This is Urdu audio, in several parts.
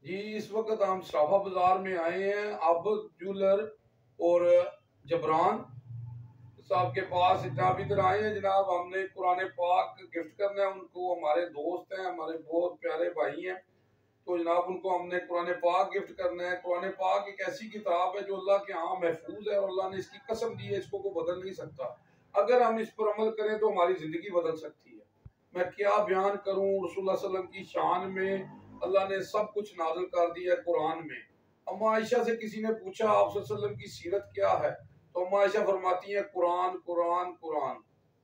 جی اس وقت ہم صافہ بازار میں آئے ہیں عابد جولر اور جبران صاحب کے پاس جناب ادھر آئے ہیں جناب ہم نے قرآن پاک گفٹ کرنا ہے ان کو ہمارے دوست ہیں ہمارے بہت پیارے بھائی ہیں تو جناب ان کو ہم نے قرآن پاک گفٹ کرنا ہے قرآن پاک ایک ایسی کتاب ہے جو اللہ کے ہاں محفوظ ہے اور اللہ نے اس کی قسم دی ہے اس کو کوئی بدل نہیں سکتا اگر ہم اس پر عمل کریں تو ہماری زندگی بدل سکتی ہے میں کیا بیان کروں رسول اللہ صلی اللہ علیہ وسلم کی شان میں اللہ نے سب کچھ نازل کر دیا ہے قرآن میں اما عائشہ سے کسی نے پوچھا آپ صلی اللہ علیہ وسلم کی سیرت کیا ہے تو اما عائشہ فرماتی ہیں قرآن قرآن قرآن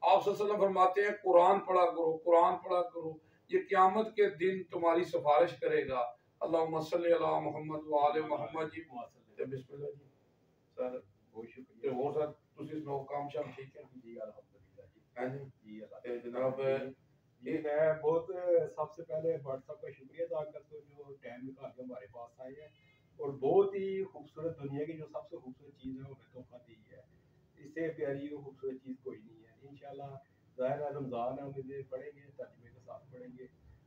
آپ صلی اللہ علیہ وسلم فرماتے ہیں قرآن پڑھا کرو قرآن پڑھا کرو یہ قیامت کے دن تمہاری سفارش کرے گا اللہم صلی علی محمد و آل محمد جی بسم اللہ جی سر بہت تے شکریہ ہور سر تسی سناؤ کام شام ٹھیک ہے جی الحمدللہ جی ہاں جی جی تے جناب جی میں بہت سب سے پہلے واٹس ایپ کا شکریہ ادا کرتا ہوں جو ٹائم نکال کے ہمارے پاس آئے ہیں اور بہت ہی خوبصورت دنیا کی جو سب سے خوبصورت چیز ہے وہ ہمیں تحفہ دی ہے اس سے پیاری اور خوبصورت چیز کوئی نہیں ہے انشاءاللہ ظاہر ہے رمضان ہے ہم اسے پڑھیں گے ترجمے کے ساتھ پڑھیں گے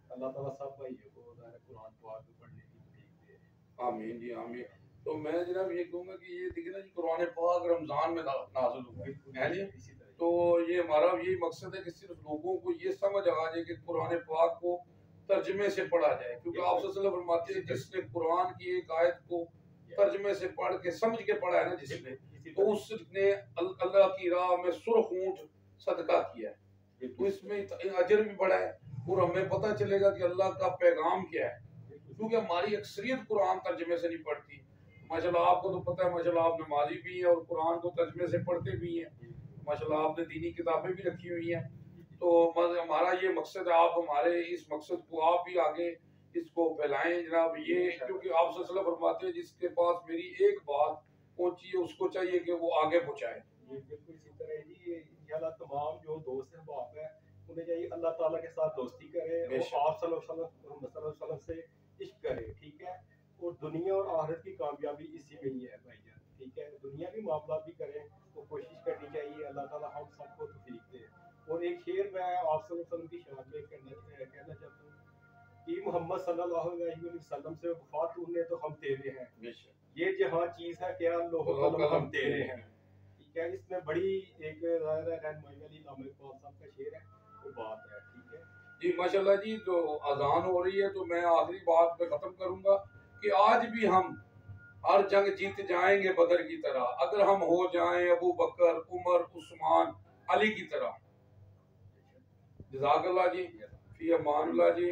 اللہ تعالیٰ سب بھائیوں کو ظاہر ہے قرآن پاک کو پڑھنے کی توفیق دے آمین جی آمین تو میں جناب یہ کہوں گا کہ یہ دیکھیں نا جی قرآن پاک رمضان میں نازل ہوا ہے جی اسی طرح تو یہ ہمارا یہی مقصد ہے کہ صرف لوگوں کو یہ سمجھ آ جائے کہ قرآن پاک کو ترجمے سے پڑھا جائے کیونکہ آپ صلی اللہ علیہ وسلم فرماتے ہیں جس نے قرآن کی ایک آیت کو ترجمے سے پڑھ کے سمجھ کے پڑھا ہے نا جس نے تو اس نے اللہ کی راہ میں سرخ اونٹ صدقہ کیا ہے تو اس میں اجر بھی بڑا ہے اور ہمیں پتہ چلے گا کہ اللہ کا پیغام کیا ہے کیونکہ ہماری اکثریت قرآن ترجمے سے نہیں پڑھتی ماشاءاللہ آپ کو تو پتہ ہے ماشاءاللہ آپ نمازی بھی ہیں اور قرآن کو ترجمے سے پڑھتے بھی ہیں ماشاءاللہ آپ نے دینی کتابیں بھی رکھی ہوئی ہیں تو ہمارا یہ مقصد ہے آپ ہمارے اس مقصد کو آپ بھی آگے اس کو پھیلائیں جناب یہ کیونکہ آپ صلی اللہ علیہ وسلم فرماتے ہیں جس کے پاس میری ایک بات پہنچی ہے اس کو چاہیے کہ وہ آگے پہنچائے یہ بالکل اسی طرح ہے جی انشاءاللہ تمام جو دوست ہیں باپ ہیں انہیں چاہیے اللہ تعالیٰ کے ساتھ دوستی کرے اور آپ صلی اللہ علیہ وسلم سے عشق کرے ٹھیک ہے اور دنیا اور آخرت کی کامیابی اسی میں ہی ہے بھائی جان ٹھیک ہے دنیا بھی معاملات بھی کریں تو کوشش کرنی چاہیے اللہ تعالیٰ ہم سب کو توفیق دے اور ایک شعر میں آپ صلی اللہ علیہ وسلم کی شان میں کہنا چاہتا ہوں کہ محمد صلی اللہ علیہ وسلم سے وفات ہونے تو ہم تیرے ہیں یہ جہاں چیز ہے کیا لوح قلم ہم تیرے ہیں ٹھیک ہے اس میں بڑی ایک رہنمائی والی علامہ اقبال صاحب کا شعر ہے وہ بات ہے ٹھیک ہے جی ماشاءاللہ جی جو اذان ہو رہی ہے تو میں آخری بات پہ ختم کروں گا کہ آج بھی ہم ہر جنگ جیت جائیں گے بدر کی طرح اگر ہم ہو جائیں ابو بکر عمر عثمان علی کی طرح جزاک اللہ جی فی امان اللہ جی